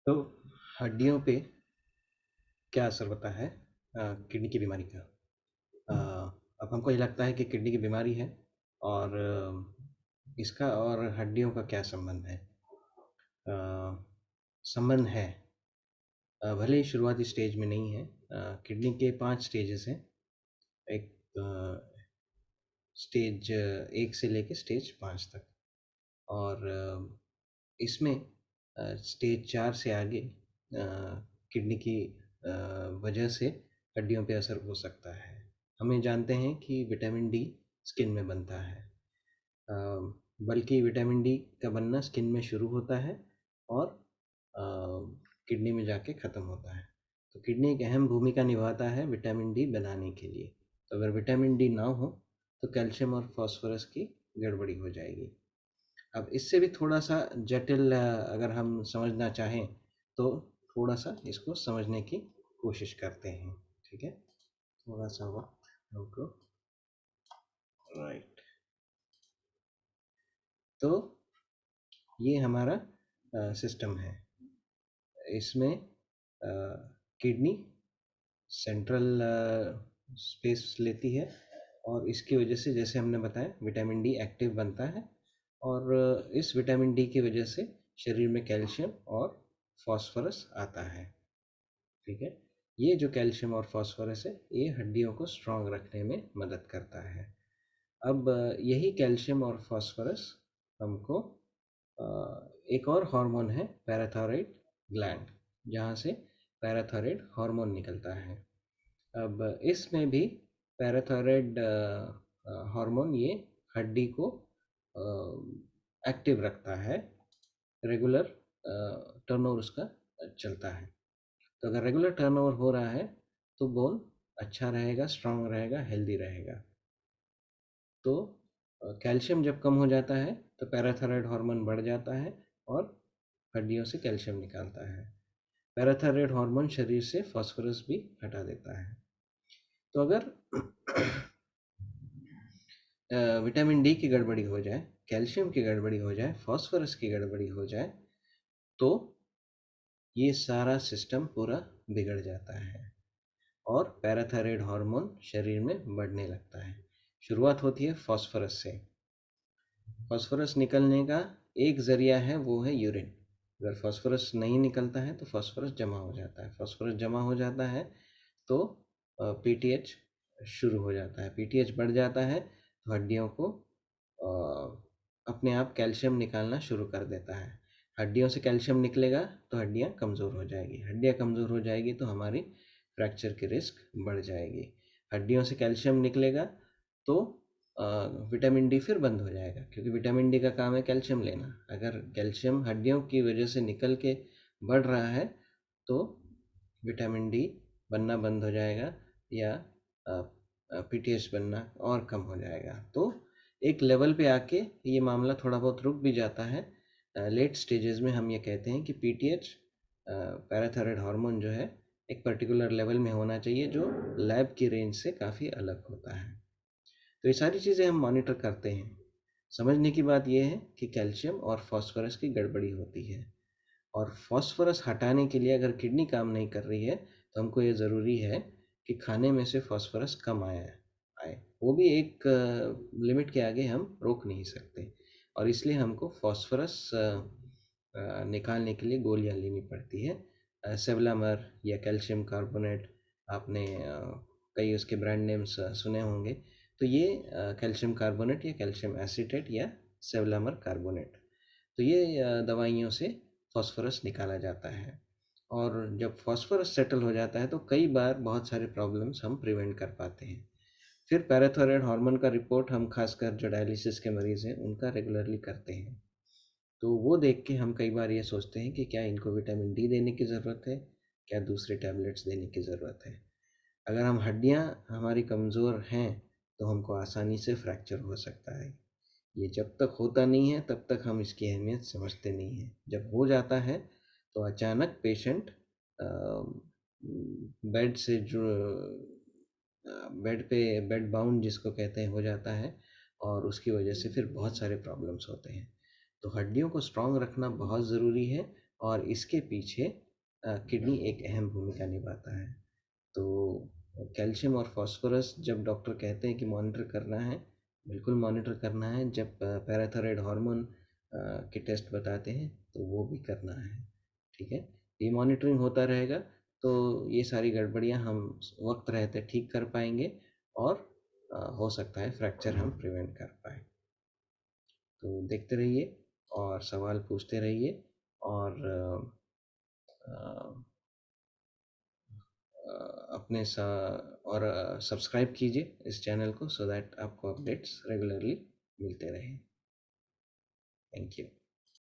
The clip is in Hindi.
तो हड्डियों पे क्या असर होता है किडनी की बीमारी का। अब हमको ये लगता है कि किडनी की बीमारी है और इसका और हड्डियों का क्या संबंध है। अ, संबंध है, भले ही शुरुआती स्टेज में नहीं है। किडनी के 5 स्टेजेस हैं। एक स्टेज 1 से लेके स्टेज 5 तक, और इसमें स्टेज 4 से आगे किडनी की वजह से हड्डियों पे असर हो सकता है। हमें जानते हैं कि विटामिन डी स्किन में बनता है, अ, बल्कि विटामिन डी का बनना स्किन में शुरू होता है और किडनी में जाके ख़त्म होता है। तो किडनी एक अहम भूमिका निभाता है विटामिन डी बनाने के लिए। तो अगर विटामिन डी ना हो तो कैल्शियम और फास्फोरस की गड़बड़ी हो जाएगी। अब इससे भी थोड़ा सा जटिल अगर हम समझना चाहें तो थोड़ा सा इसको समझने की कोशिश करते हैं। ठीक है, थोड़ा सा वो हमको, राइट। तो ये हमारा सिस्टम है। इसमें किडनी सेंट्रल स्पेस लेती है और इसकी वजह से, जैसे हमने बताया, विटामिन डी एक्टिव बनता है और इस विटामिन डी की वजह से शरीर में कैल्शियम और फास्फोरस आता है। ठीक है, ये जो कैल्शियम और फास्फोरस है ये हड्डियों को स्ट्रांग रखने में मदद करता है। अब यही कैल्शियम और फास्फोरस हमको एक और हार्मोन है पैराथायरॉइड ग्लैंड, जहाँ से पैराथायरॉइड हार्मोन निकलता है। अब इसमें भी पैराथायरॉइड हार्मोन ये हड्डी को एक्टिव रखता है। रेगुलर टर्नओवर उसका चलता है। तो अगर रेगुलर टर्नओवर हो रहा है तो बोन अच्छा रहेगा, स्ट्रांग रहेगा, हेल्दी रहेगा। तो कैल्शियम जब कम हो जाता है तो पैराथायरॉइड हार्मोन बढ़ जाता है और हड्डियों से कैल्शियम निकालता है। पैराथायरॉइड हार्मोन शरीर से फास्फोरस भी हटा देता है। तो अगर विटामिन डी की गड़बड़ी हो जाए, कैल्शियम की गड़बड़ी हो जाए, फास्फोरस की गड़बड़ी हो जाए तो ये सारा सिस्टम पूरा बिगड़ जाता है और पैराथायरॉइड हार्मोन शरीर में बढ़ने लगता है। शुरुआत होती है फास्फोरस से। फास्फोरस निकलने का एक ज़रिया है, वो है यूरिन। अगर फास्फोरस नहीं निकलता है तो फास्फोरस जमा हो जाता है। फास्फोरस जमा हो जाता है तो पीटीएच शुरू हो जाता है। पीटीएच बढ़ जाता है तो हड्डियों को अपने आप कैल्शियम निकालना शुरू कर देता है। हड्डियों से कैल्शियम निकलेगा तो हड्डियाँ कमज़ोर हो जाएगी। हड्डियाँ कमज़ोर हो जाएगी तो हमारी फ्रैक्चर की रिस्क बढ़ जाएगी। हड्डियों से कैल्शियम निकलेगा तो विटामिन डी फिर बंद हो जाएगा, क्योंकि विटामिन डी का काम है कैल्शियम लेना। अगर कैल्शियम हड्डियों की वजह से निकल के बढ़ रहा है तो विटामिन डी बनना बंद हो जाएगा या पीटीएच बनना और कम हो जाएगा। तो एक लेवल पे आके ये मामला थोड़ा बहुत रुक भी जाता है। लेट स्टेजेस में हम ये कहते हैं कि पीटीएच पैराथायरॉइड हार्मोन जो है एक पर्टिकुलर लेवल में होना चाहिए जो लैब की रेंज से काफ़ी अलग होता है। तो ये सारी चीज़ें हम मॉनिटर करते हैं। समझने की बात यह है कि कैल्शियम और फास्फोरस की गड़बड़ी होती है और फास्फोरस हटाने के लिए अगर किडनी काम नहीं कर रही है तो हमको ये ज़रूरी है कि खाने में से फास्फोरस कम आए। वो भी एक लिमिट के आगे हम रोक नहीं सकते और इसलिए हमको फास्फोरस निकालने के लिए गोलियां लेनी पड़ती है। सेवलामर या कैल्शियम कार्बोनेट, आपने कई उसके ब्रांड नेम्स सुने होंगे। तो ये कैल्शियम कार्बोनेट या कैल्शियम एसीटेट या सेवलामर कार्बोनेट, तो ये दवाइयों से फास्फोरस निकाला जाता है। और जब फास्फोरस सेटल हो जाता है तो कई बार बहुत सारे प्रॉब्लम्स हम प्रिवेंट कर पाते हैं। फिर पैराथायरॉयड हार्मोन का रिपोर्ट हम खासकर जो डायलिसिस के मरीज़ हैं उनका रेगुलरली करते हैं। तो वो देख के हम कई बार ये सोचते हैं कि क्या इनको विटामिन डी देने की ज़रूरत है, क्या दूसरे टैबलेट्स देने की ज़रूरत है। अगर हम हड्डियाँ हमारी कमज़ोर हैं तो हमको आसानी से फ्रैक्चर हो सकता है। ये जब तक होता नहीं है तब तक हम इसकी अहमियत समझते नहीं हैं। जब हो जाता है तो अचानक पेशेंट बेड से जो बेड पे बेड बाउंड जिसको कहते हैं हो जाता है और उसकी वजह से फिर बहुत सारे प्रॉब्लम्स होते हैं। तो हड्डियों को स्ट्रांग रखना बहुत ज़रूरी है और इसके पीछे किडनी एक अहम भूमिका निभाता है। तो कैल्शियम और फास्फोरस जब डॉक्टर कहते हैं कि मॉनिटर करना है, बिल्कुल मॉनिटर करना है। जब पैराथायरॉयड हार्मोन के टेस्ट बताते हैं तो वो भी करना है, ठीक है। ये मॉनिटरिंग होता रहेगा तो ये सारी गड़बड़ियाँ हम वक्त रहते ठीक कर पाएंगे और हो सकता है फ्रैक्चर हम प्रिवेंट कर पाएँ। तो देखते रहिए और सवाल पूछते रहिए और अ, अपने सा और सब्सक्राइब कीजिए इस चैनल को सो दैट आपको अपडेट्स रेगुलरली मिलते रहें। Thank you.